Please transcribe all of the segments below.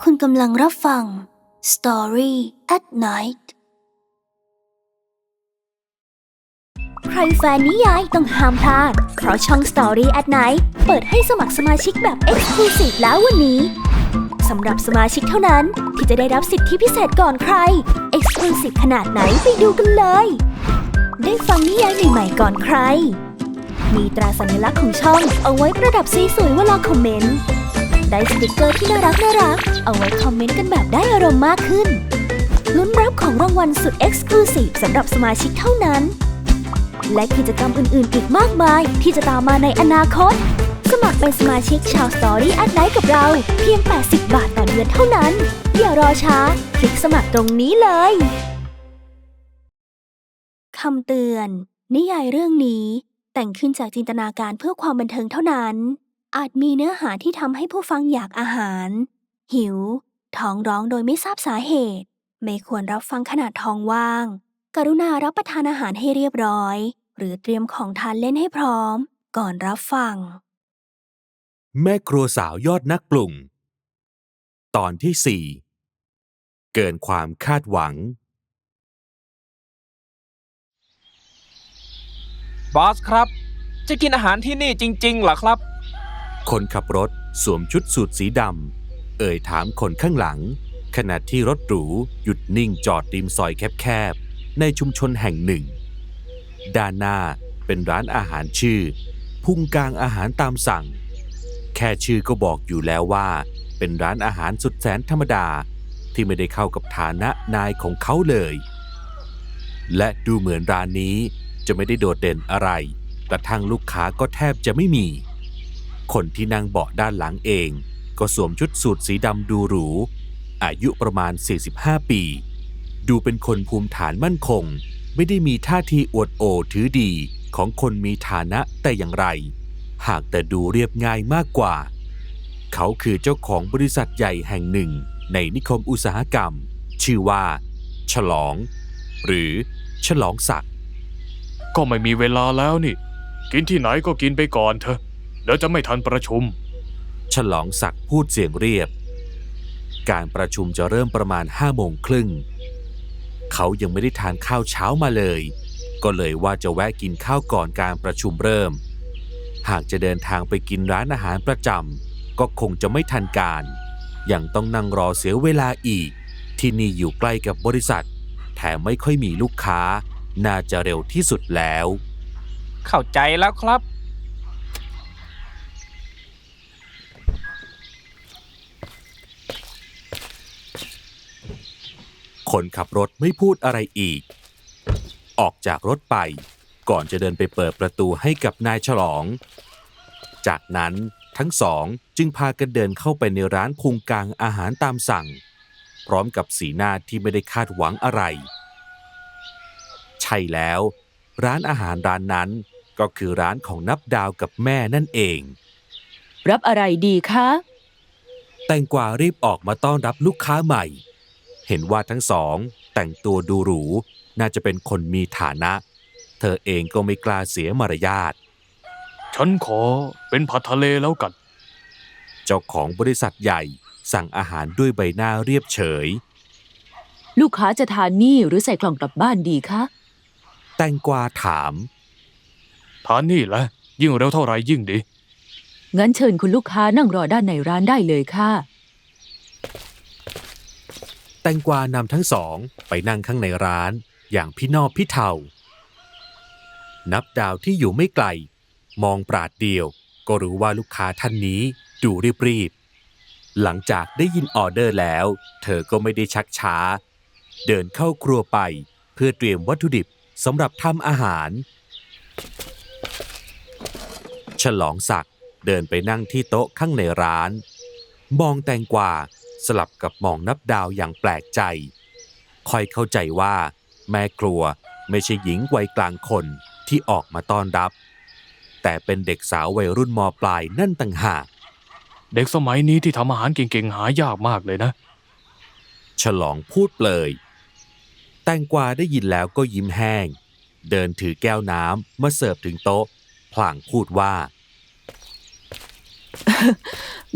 คุณกำลังรับฟัง Story at Night ใครแฟนนิยายต้องห้ามพลาดเพราะช่อง Story at Night เปิดให้สมัครสมาชิกแบบ Exclusive แล้ววันนี้สำหรับสมาชิกเท่านั้นที่จะได้รับสิทธิพิเศษก่อนใคร Exclusive ขนาดไหนไปดูกันเลยได้ฟังนิยายใหม่ๆก่อนใครมีตราสัญลักษณ์ของช่องเอาไว้ประดับสวยๆเวลาคอมเมนต์ได้สติกเกอร์ที่น่ารักเอาไว้คอมเมนต์กันแบบได้อารมณ์มากขึ้นลุ้นรับของรางวัลสุด Exclusive สำหรับสมาชิกเท่านั้นและกิจกรรมอื่นๆอีกมากมายที่จะตามมาในอนาคตสมัครเป็นสมาชิกชาว Story at Night กับเราเพียง80 บาทต่อเดือนเท่านั้นอย่ารอช้าคลิกสมัครตรงนี้เลยคำเตือนนิยายเรื่องนี้แต่งขึ้นจากจินตนาการเพื่อความบันเทิงเท่านั้นอาจมีเนื้อหาที่ทำให้ผู้ฟังอยากอาหารหิวท้องร้องโดยไม่ทราบสาเหตุไม่ควรรับฟังขณะท้องว่างกรุณารับประทานอาหารให้เรียบร้อยหรือเตรียมของทานเล่นให้พร้อมก่อนรับฟังแม่ครัวสาวยอดนักปรุงตอนที่ 4 เกินความคาดหวังบอสครับจะกินอาหารที่นี่จริงๆเหรอครับคนขับรถสวมชุดสูทสีดำเอ่ยถามคนข้างหลังขณะที่รถหรูหยุดนิ่งจอดริมซอยแคบๆในชุมชนแห่งหนึ่งด้านหน้าเป็นร้านอาหารชื่อพุงกางอาหารตามสั่งแค่ชื่อก็บอกอยู่แล้วว่าเป็นร้านอาหารสุดแสนธรรมดาที่ไม่ได้เข้ากับฐานะนายของเขาเลยและดูเหมือนร้านนี้จะไม่ได้โดดเด่นอะไรกระทั่งลูกค้าก็แทบจะไม่มีคนที่นั่งเบาะด้านหลังเองก็สวมชุดสูทสีดำดูหรูอายุประมาณ45ปีดูเป็นคนภูมิฐานมั่นคงไม่ได้มีท่าทีอวดโอถือดีของคนมีฐานะแต่อย่างไรหากแต่ดูเรียบง่ายมากกว่าเขาคือเจ้าของบริษัทใหญ่แห่งหนึ่งในนิคมอุตสาหกรรมชื่อว่าฉลองหรือฉลองศักดิ์ก็ไม่มีเวลาแล้วนี่กินที่ไหนก็กินไปก่อนเถอะเดี๋ยวจะไม่ทันประชุมฉลองศักดิ์พูดเสียงเรียบการประชุมจะเริ่มประมาณ5:30เขายังไม่ได้ทานข้าวเช้ามาเลยก็เลยว่าจะแวะกินข้าวก่อนการประชุมเริ่มหากจะเดินทางไปกินร้านอาหารประจำก็คงจะไม่ทันการยังต้องนั่งรอเสียเวลาอีกที่นี่อยู่ใกล้กับบริษัทแถมไม่ค่อยมีลูกค้าน่าจะเร็วที่สุดแล้วเข้าใจแล้วครับคนขับรถไม่พูดอะไรอีกออกจากรถไปก่อนจะเดินไปเปิดประตูให้กับนายฉลองจากนั้นทั้งสองจึงพากันเดินเข้าไปในร้านพุงกางอาหารตามสั่งพร้อมกับสีหน้าที่ไม่ได้คาดหวังอะไรใช่แล้วร้านอาหารร้านนั้นก็คือร้านของนับดาวกับแม่นั่นเองรับอะไรดีคะแตงกวารีบออกมาต้อนรับลูกค้าใหม่เห็นว่าทั้งสองแต่งตัวดูหรูน่าจะเป็นคนมีฐานะเธอเองก็ไม่กล้าเสียมารยาทฉันขอเป็นผัดทะเลแล้วกันเจ้าของบริษัทใหญ่สั่งอาหารด้วยใบหน้าเรียบเฉยลูกค้าจะทานนี่หรือใส่กล่องกลับบ้านดีคะแตงกวาถามทานนี่แหละยิ่งเร็วเท่าไรยิ่งดีงั้นเชิญคุณลูกค้านั่งรอด้านในร้านได้เลยค่ะแตงกวานำทั้งสองไปนั่งข้างในร้านอย่างพี่นอบพี่เทานับดาวที่อยู่ไม่ไกลมองปราดเดียวก็รู้ว่าลูกค้าท่านนี้ดูรีบๆหลังจากได้ยินออเดอร์แล้วเธอก็ไม่ได้ชักช้าเดินเข้าครัวไปเพื่อเตรียมวัตถุดิบสำหรับทำอาหารฉลองศักดิ์เดินไปนั่งที่โต๊ะข้างในร้านมองแตงกวาสลับกับมองนับดาวอย่างแปลกใจค่อยเข้าใจว่าแม่ครัวไม่ใช่หญิงวัยกลางคนที่ออกมาต้อนรับแต่เป็นเด็กสาววัยรุ่นม.ปลายนั่นต่างหากเด็กสมัยนี้ที่ทำอาหารเก่งๆหายากมากเลยนะฉลองพูดเปลยแตงกวาได้ยินแล้วก็ยิ้มแห้งเดินถือแก้วน้ำมาเสิร์ฟถึงโต๊ะพลางพูดว่า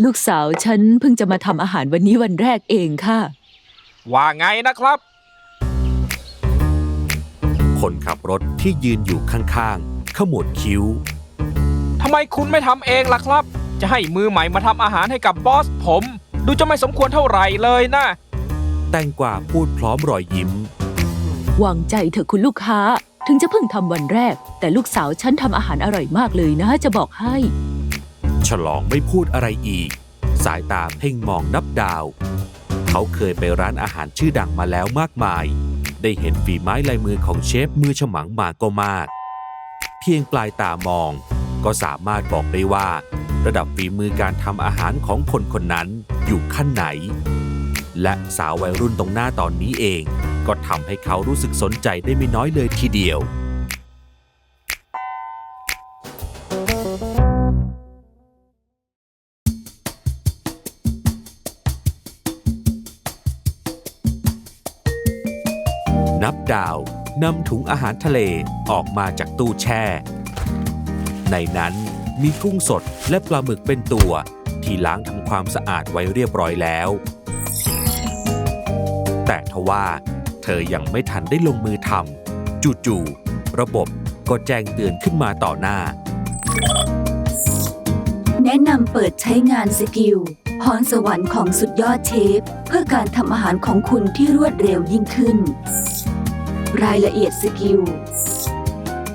ลูกสาวฉันเพิ่งจะมาทำอาหารวันนี้วันแรกเองค่ะ ว่าไงนะครับ คนขับรถที่ยืนอยู่ข้างๆขมวดคิ้ว ทำไมคุณไม่ทำเองล่ะครับ จะให้มือใหม่มาทำอาหารให้กับบอสผม ดูจะไม่สมควรเท่าไหร่เลยนะ แตงกวาพูดพร้อมรอยยิ้ม วางใจเถอะคุณลูกค้า ถึงจะเพิ่งทำวันแรก แต่ลูกสาวฉันทำอาหารอร่อยมากเลยนะจะบอกให้ ฉลองไม่พูดอะไรอีก สายตาเพ่งมองนับดาว เขาเคยไปร้านอาหารชื่อดังมาแล้วมากมาย ได้เห็นฝีไม้ลายมือของเชฟมือฉมังมาก็มาก เพียงปลายตามองก็สามารถบอกได้ว่า ระดับฝีมือการทำอาหารของคนคนนั้นอยู่ขั้นไหน และสาววัยรุ่นตรงหน้าตอนนี้เองก็ทำให้เขารู้สึกสนใจได้ไม่น้อยเลยทีเดียว นับดาวนำถุงอาหารทะเลออกมาจากตู้แช่ ในนั้นมีกุ้งสดและปลาหมึกเป็นตัวที่ล้างทำความสะอาดไว้เรียบร้อยแล้ว แต่ทว่าเธอยังไม่ทันได้ลงมือทำจู่ๆระบบก็แจ้งเตือนขึ้นมาต่อหน้า แนะนำเปิดใช้งานสกิลพรสวรรค์ของสุดยอดเชฟเพื่อการทำอาหารของคุณที่รวดเร็วยิ่งขึ้น รายละเอียดสกิล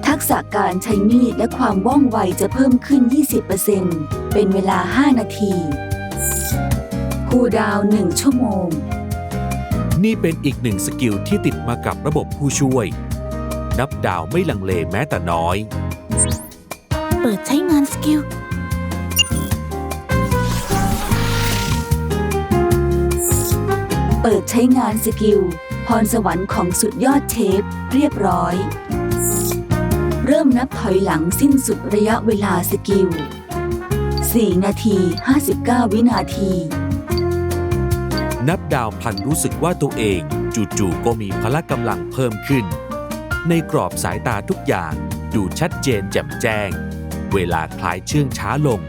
ทักษะการใช้มีดและความว่องไวจะเพิ่มขึ้น 20% เป็นเวลา 5 นาทีคูลดาวน์ 1 ชั่วโมง นี่เป็นอีกหนึ่งสกิลที่ติดมากับระบบผู้ช่วย นับดาวไม่ลังเลแม้แต่น้อย เปิดใช้งานสกิล เปิดใช้งานสกิลพรสวรรค์ของสุดยอดเชฟเรียบร้อย เริ่มนับถอยหลังสิ้นสุดระยะเวลาสกิล 4 นาที 59 วินาที นับดาวพลันรู้สึกว่าตัวเองจู่ๆก็มีพละกำลังเพิ่มขึ้น ในกรอบสายตาทุกอย่างดูชัดเจนแจ่มแจ้ง เวลาคล้ายเชื่องช้าลง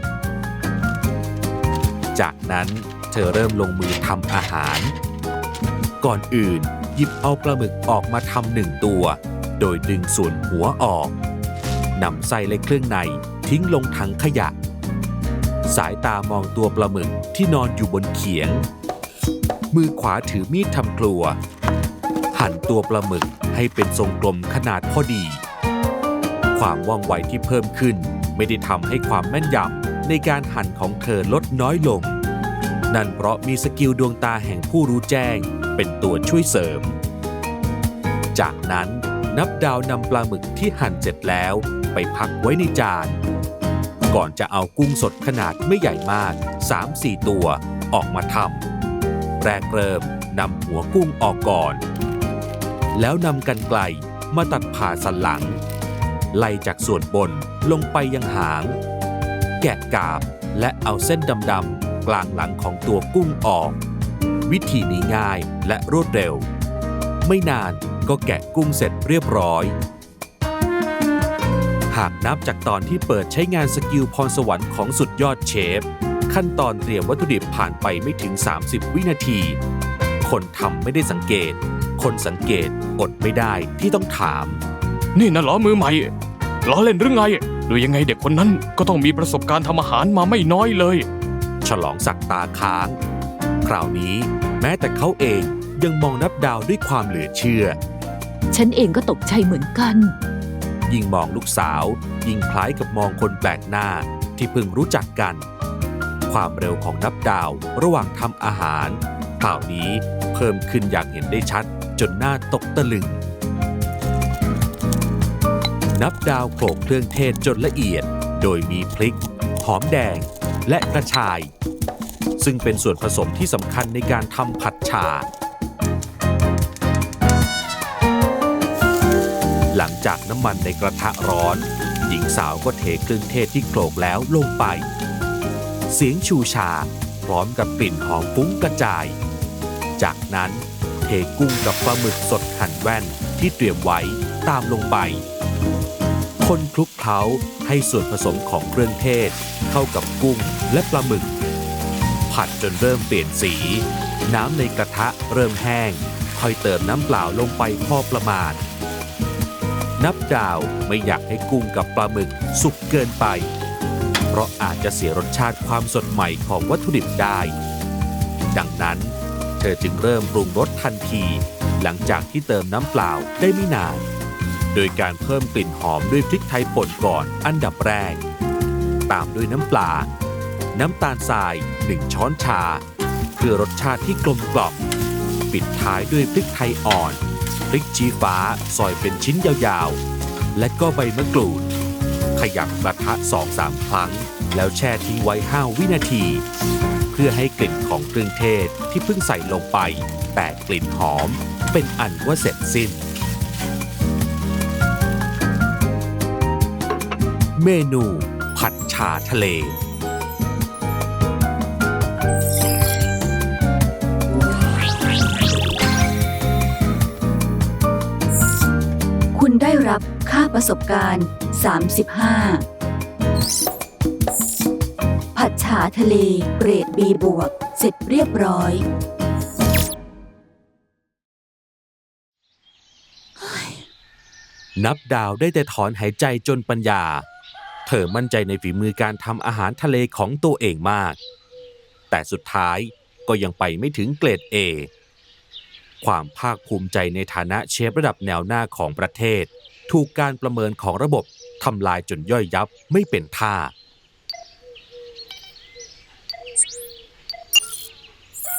จากนั้นเธอเริ่มลงมือทำอาหาร ก่อนอื่นหยิบเอาปลาหมึกออกมาทำ1 ตัว โดยดึงส่วนหัวออกนำไส้และเครื่องในทิ้งลงถังขยะ สายตามองตัวปลาหมึกที่นอนอยู่บนเขียง มือขวาถือมีดทำครัว หั่นตัวปลาหมึกให้เป็นทรงกลมขนาดพอดี ความว่องไวที่เพิ่มขึ้นไม่ได้ทำให้ความแม่นยำในการหั่นของเธอลดน้อยลง นั่นเพราะมีสกิลดวงตาแห่งผู้รู้แจ้งเป็นตัวช่วยเสริม จากนั้นนับดาวนำปลาหมึกที่หั่นเสร็จแล้วไปพักไว้ในจาน ก่อนจะเอากุ้งสดขนาดไม่ใหญ่มาก 3-4 ตัวออกมาทำแรกเริ่มนำหัวกุ้งออกก่อน แล้วนำกรรไกรมาตัดผ่าสันหลัง ไล่จากส่วนบนลงไปยังหาง แกะกาบและเอาเส้นดำๆกลางหลังของตัวกุ้งออก วิธีนี้ง่ายและรวดเร็ว ไม่นานก็แกะกุ้งเสร็จเรียบร้อย หากนับจากตอนที่เปิดใช้งานสกิลพรสวรรค์ของสุดยอดเชฟขั้นตอนเตรียมวัตถุดิบผ่านไปไม่ถึง 30 วินาที คนทำไม่ได้สังเกต คนสังเกตอดไม่ได้ที่ต้องถาม นี่นะเหรอมือใหม่ล้อเล่นหรือไงดูยังไงเด็กคนนั้นก็ต้องมีประสบการณ์ทำอาหารมาไม่น้อยเลย ฉลองสักตาค้าง คราวนี้แม้แต่เขาเองยังมองนับดาวด้วยความเหลือเชื่อ ฉันเองก็ตกใจเหมือนกัน ยิ่งมองลูกสาวยิ่งคล้ายกับมองคนแปลกหน้าที่เพิ่งรู้จักกัน ความเร็วของนับดาวระหว่างทำอาหารคราวนี้เพิ่มขึ้นอย่างเห็นได้ชัดจนหน้าตกตะลึง นับดาวโขลกเครื่องเทศจนละเอียดโดยมีพริกหอมแดงและกระชาย ซึ่งเป็นส่วนผสมที่สำคัญในการทำผัดฉ่า หลังจากน้ำมันในกระทะร้อนหญิงสาวก็เทเครื่องเทศที่โขลกแล้วลงไป เสียงชูชาพร้อมกับกลิ่นหอมฟุ้งกระจาย จากนั้นเทกุ้งกับปลาหมึกสดหั่นแว่นที่เตรียมไว้ตามลงไป คนคลุกเคล้าให้ส่วนผสมของเครื่องเทศเข้ากับกุ้งและปลาหมึกผัดจนเริ่มเปลี่ยนสีน้ำในกระทะเริ่มแห้งค่อยเติมน้ำเปล่าลงไปพอประมาณนับดาวไม่อยากให้กุ้งกับปลาหมึกสุกเกินไปเพราะอาจจะเสียรสชาติความสดใหม่ของวัตถุดิบได้ดังนั้นเธอจึงเริ่มปรุงรสทันทีหลังจากที่เติมน้ำเปล่าได้ไม่นานโดยการเพิ่มกลิ่นหอมด้วยพริกไทยป่นก่อนอันดับแรกตามด้วยน้ำปลาน้ำตาลทราย1 ช้อนชาเพื่อรสชาติที่กลมกล่อมปิดท้ายด้วยพริกไทยอ่อนพริกชี้ฟ้าซอยเป็นชิ้นยาวๆและก็ใบมะกรูดขยับกระทะ 2-3 ครั้งแล้วแช่ทิ้งไว้ 5 วินาทีเพื่อให้กลิ่นของเครื่องเทศที่เพิ่งใส่ลงไปแตกกลิ่นหอมเป็นอันว่าเสร็จสิ้นเมนูผัดฉ่าทะเลคุณได้รับค่าประสบการณ์ 35 ผัดฉ่าทะเลเกรด B บวกเสร็จเรียบร้อย นับดาวได้แต่ถอนหายใจจนปัญญาเธอมั่นใจในฝีมือการทำอาหารทะเลของตัวเองมากแต่สุดท้ายก็ยังไปไม่ถึงเกรด A ความภาคภูมิใจในฐานะเชฟระดับแนวหน้าของประเทศถูกการประเมินของระบบทำลายจนย่อยยับไม่เป็นท่า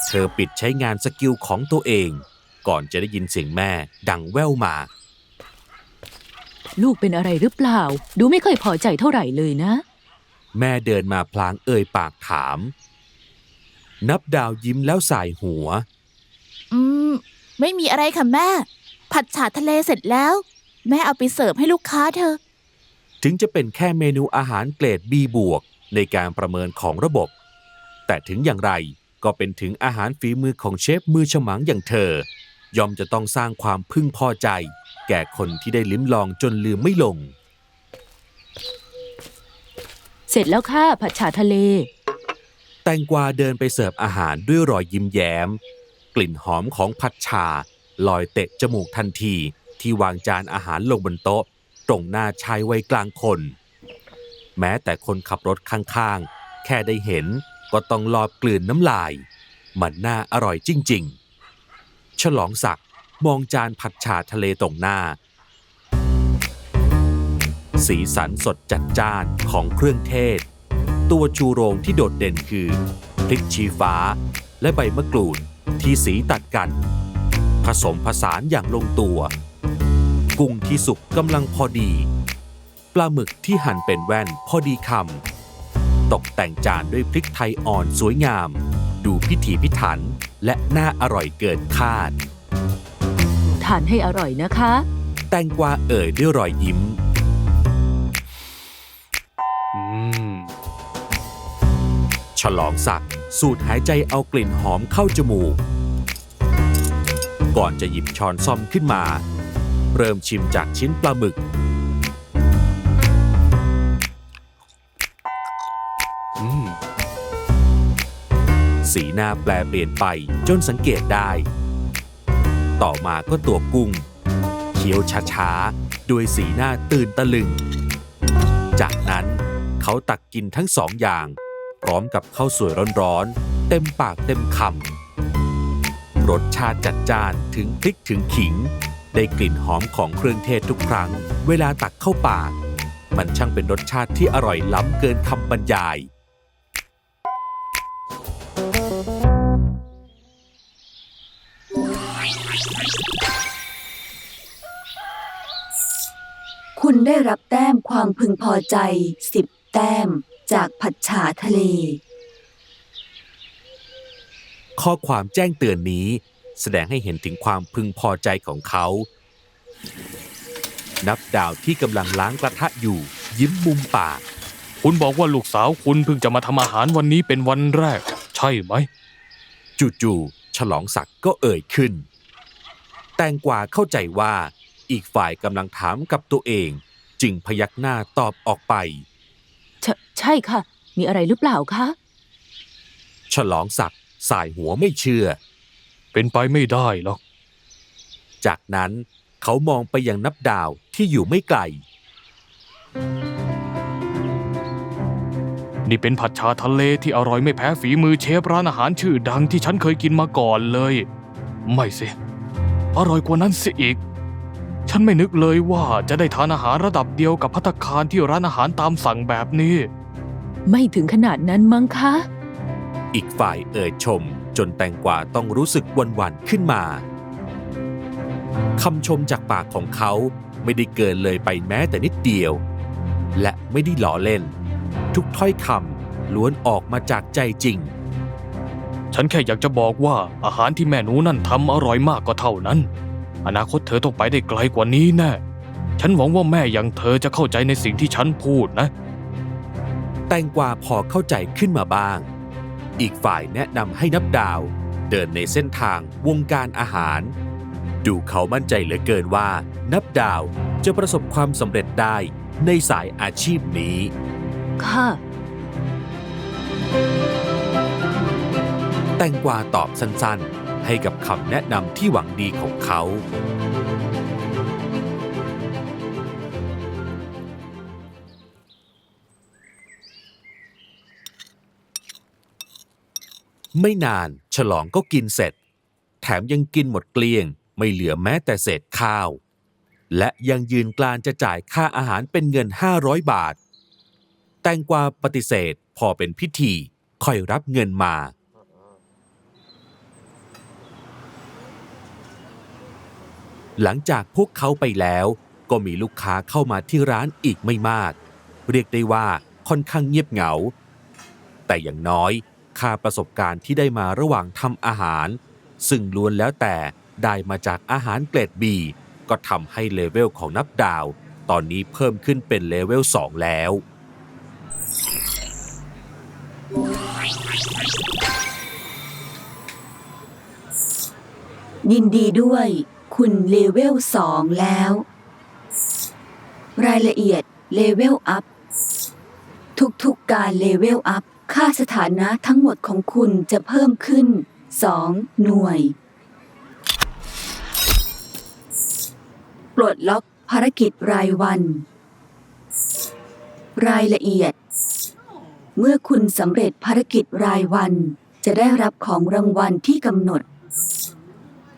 เธอปิดใช้งานสกิลของตัวเองก่อนจะได้ยินเสียงแม่ดังแว่วมาลูกเป็นอะไรหรือเปล่าดูไม่ค่อยพอใจเท่าไหร่เลยนะแม่เดินมาพลางเอ่ยปากถามนับดาวยิ้มแล้วสายหัวไม่มีอะไรค่ะแม่ผัดฉ่าทะเลเสร็จแล้วแม่เอาไปเสิร์ฟให้ลูกค้าเธอถึงจะเป็นแค่เมนูอาหารเกรด B บวกในการประเมินของระบบแต่ถึงอย่างไรก็เป็นถึงอาหารฝีมือของเชฟมือฉมังอย่างเธอย่อมจะต้องสร้างความพึงพอใจแก่คนที่ได้ลิ้มลองจนลืมไม่ลงเสร็จแล้วค่ะผัดฉ่าทะเลแตงกวาเดินไปเสิร์ฟอาหารด้วยรอยยิ้มแย้มกลิ่นหอมของผัดฉ่าลอยเตะจมูกทันทีที่วางจานอาหารลงบนโต๊ะตรงหน้าชายวัยกลางคนแม้แต่คนขับรถข้างๆแค่ได้เห็นก็ต้องลอบกลืนน้ำลายมันน่าอร่อยจริงๆฉลองศักดิ์มองจานผัดฉ่าทะเลตรงหน้าสีสันสดจัดจ้านของเครื่องเทศตัวชูโรงที่โดดเด่นคือพริกชี้ฟ้าและใบมะกรูดที่สีตัดกันผสมผสานอย่างลงตัวกุ้งที่สุกกำลังพอดีปลาหมึกที่หั่นเป็นแว่นพอดีคำตกแต่งจานด้วยพริกไทยอ่อนสวยงามดูพิถีพิถันและน่าอร่อยเกินคาดทานให้อร่อยนะคะแตงกวาเอ่ยด้วยรอยยิ้มฉลองศักดิ์สูดหายใจเอากลิ่นหอมเข้าจมูกก่อนจะหยิบช้อนซ่อมขึ้นมาเริ่มชิมจากชิ้นปลาหมึกสีหน้าแปลเปลี่ยนไปจนสังเกตได้ต่อมาก็ตัวกุ้งเคี้ยวช้าๆด้วยสีหน้าตื่นตะลึงจากนั้นเขาตักกินทั้งสองอย่างพร้อมกับข้าวสวยร้อนๆเต็มปากเต็มคำรสชาติจัดจ้านถึงพริกถึงขิงได้กลิ่นหอมของเครื่องเทศทุกครั้งเวลาตักเข้าปากมันช่างเป็นรสชาติที่อร่อยล้ำเกินคำบรรยายคุณได้รับแต้มความพึงพอใจ10 แต้มจากผัดฉ่าทะเลข้อความแจ้งเตือนนี้แสดงให้เห็นถึงความพึงพอใจของเขานับดาวที่กำลังล้างกระทะอยู่ยิ้มมุมปาก คุณบอกว่าลูกสาวคุณเพิ่งจะมาทำอาหารวันนี้เป็นวันแรกใช่ไหมจู่ๆฉลองศักดิ์ก็เอ่ยขึ้นแตงกวาเข้าใจว่าอีกฝ่ายกำลังถามกับตัวเอง จึงพยักหน้าตอบออกไป ใช่ค่ะ มีอะไรหรือเปล่าคะ ฉลองศักดิ์สายหัวไม่เชื่อ เป็นไปไม่ได้หรอก จากนั้นเขามองไปยังนับดาวที่อยู่ไม่ไกล นี่เป็นผัดชาทะเลที่อร่อยไม่แพ้ฝีมือเชฟร้านอาหารชื่อดังที่ฉันเคยกินมาก่อนเลย ไม่สิ อร่อยกว่านั้นสิอีก ฉันไม่นึกเลยว่าจะได้ทานอาหารระดับเดียวกับภัตตาคารที่ร้านอาหารตามสั่งแบบนี้ ไม่ถึงขนาดนั้นมั้งคะ อีกฝ่ายเอ่ยชมจนแตงกวาต้องรู้สึกหวั่นๆขึ้นมาคำชมจากปากของเขาไม่ได้เกินเลยไปแม้แต่นิดเดียว และไม่ได้ล้อเล่น ทุกถ้อยคำล้วนออกมาจากใจจริง ฉันแค่อยากจะบอกว่าอาหารที่แม่หนูนั่นทำอร่อยมากก็เท่านั้น อนาคตเธอต้องไปได้ไกลกว่านี้แน่ ฉันหวังว่าแม่อย่างเธอจะเข้าใจในสิ่งที่ฉันพูดนะ แตงกวาพอเข้าใจขึ้นมาบ้าง อีกฝ่ายแนะนำให้นับดาวเดินในเส้นทางวงการอาหาร ดูเขามั่นใจเหลือเกินว่านับดาวจะประสบความสำเร็จได้ในสายอาชีพนี้ ค่ะ แตงกวาตอบสั้นๆให้กับคำแนะนำที่หวังดีของเขา ไม่นานฉลองก็กินเสร็จ แถมยังกินหมดเกลี้ยงไม่เหลือแม้แต่เศษข้าว และยังยืนกรานจะจ่ายค่าอาหารเป็นเงิน500 บาท แตงกวาปฏิเสธพอเป็นพิธีค่อยรับเงินมา หลังจากพวกเขาไปแล้วก็มีลูกค้าเข้ามาที่ร้านอีกไม่มาก เรียกได้ว่าค่อนข้างเงียบเหงา แต่อย่างน้อยค่าประสบการณ์ที่ได้มาระหว่างทำอาหาร ซึ่งล้วนแล้วแต่ได้มาจากอาหารเกรด B ก็ทำให้เลเวลของนับดาวตอนนี้เพิ่มขึ้นเป็นเลเวล 2 แล้ว ยินดีด้วยคุณเลเวล 2 แล้ว รายละเอียดเลเวลอัพ ทุกๆการเลเวลอัพค่าสถานะทั้งหมดของคุณจะเพิ่มขึ้น2 หน่วย ปลดล็อกภารกิจรายวัน รายละเอียด เมื่อคุณสำเร็จภารกิจรายวันจะได้รับของรางวัลที่กำหนด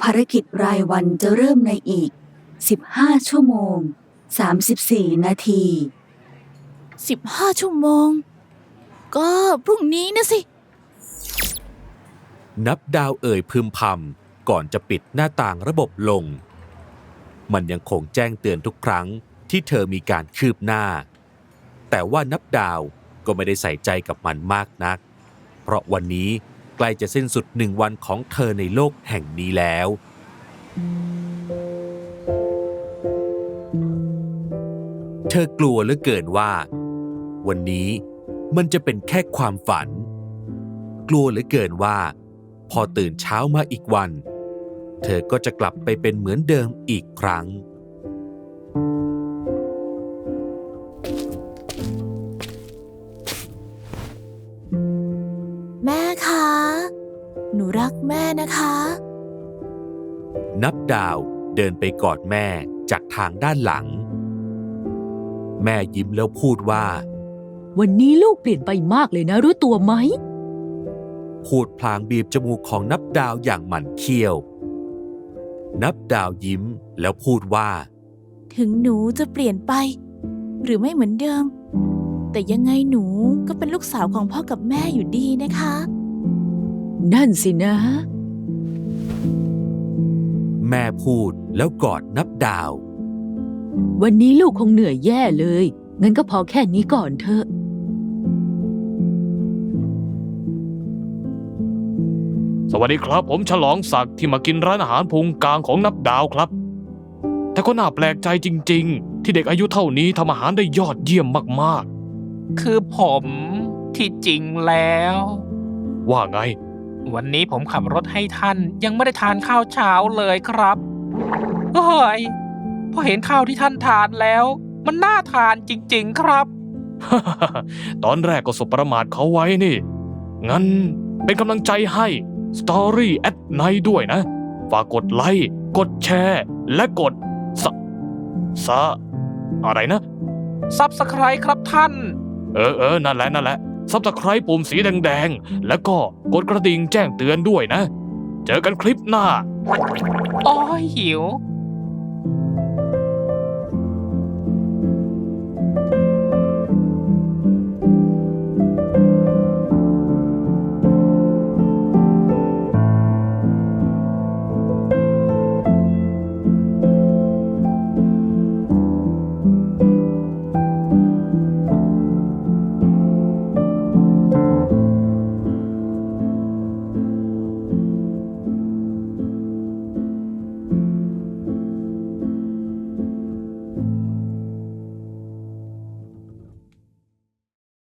ภารกิจรายวันจะเริ่มในอีก15 ชั่วโมง 34 นาที 15 ชั่วโมง ก็พรุ่งนี้นะสิ นับดาวเอ่ยพึมพำก่อนจะปิดหน้าต่างระบบลง มันยังคงแจ้งเตือนทุกครั้งที่เธอมีการคืบหน้า แต่ว่านับดาวก็ไม่ได้ใส่ใจกับมันมากนัก เพราะวันนี้ใกล้จะสิ้นสุด1 วันของเธอในโลกแห่งนี้แล้ว เธอกลัวเหลือเกินว่า วันนี้มันจะเป็นแค่ความฝัน กลัวเหลือเกินว่าพอตื่นเช้ามาอีกวัน เธอก็จะกลับไปเป็นเหมือนเดิมอีกครั้ง แม่คะ หนูรักแม่นะคะ นับดาวเดินไปกอดแม่จากทางด้านหลัง แม่ยิ้มแล้วพูดว่า วันนี้ลูกเปลี่ยนไปมากเลยนะรู้ตัวไหม พูดพลางบีบจมูกของนับดาวอย่างหมั่นเคี้ยว นับดาวยิ้มแล้วพูดว่า ถึงหนูจะเปลี่ยนไป หรือไม่เหมือนเดิม แต่ยังไงหนูก็เป็นลูกสาวของพ่อกับแม่อยู่ดีนะคะ นั่นสินะ แม่พูดแล้วกอดนับดาว วันนี้ลูกคงเหนื่อยแย่เลย งั้นก็พอแค่นี้ก่อนเถอะ สวัสดีครับผมฉลองศักดิ์ที่มากินร้านอาหารพุงกลางของนับดาวครับ แต่ก็น่าแปลกใจจริงๆที่เด็กอายุเท่านี้ทำอาหารได้ยอดเยี่ยมมาก คือผมที่จริงแล้ว ๆว่าไง วันนี้ผมขับรถให้ท่านยังไม่ได้ทานข้าวเช้าเลยครับเฮ้ยพอเห็นข้าวที่ท่านทานแล้ว มันน่าทานจริงๆครับ ตอนแรกก็สบประมาทเขาไว้นี่ งั้นเป็นกำลังใจให้ Story at Night ด้วยนะ ฝากกดไลค์ กดแชร์ และกดอะไรนะ Subscribe ครับท่าน นั่นแหละ Subscribe ปุ่มสีแดงๆ แล้วก็กดกระดิ่งแจ้งเตือนด้วยนะ เจอกันคลิปหน้า โอ้ยหิว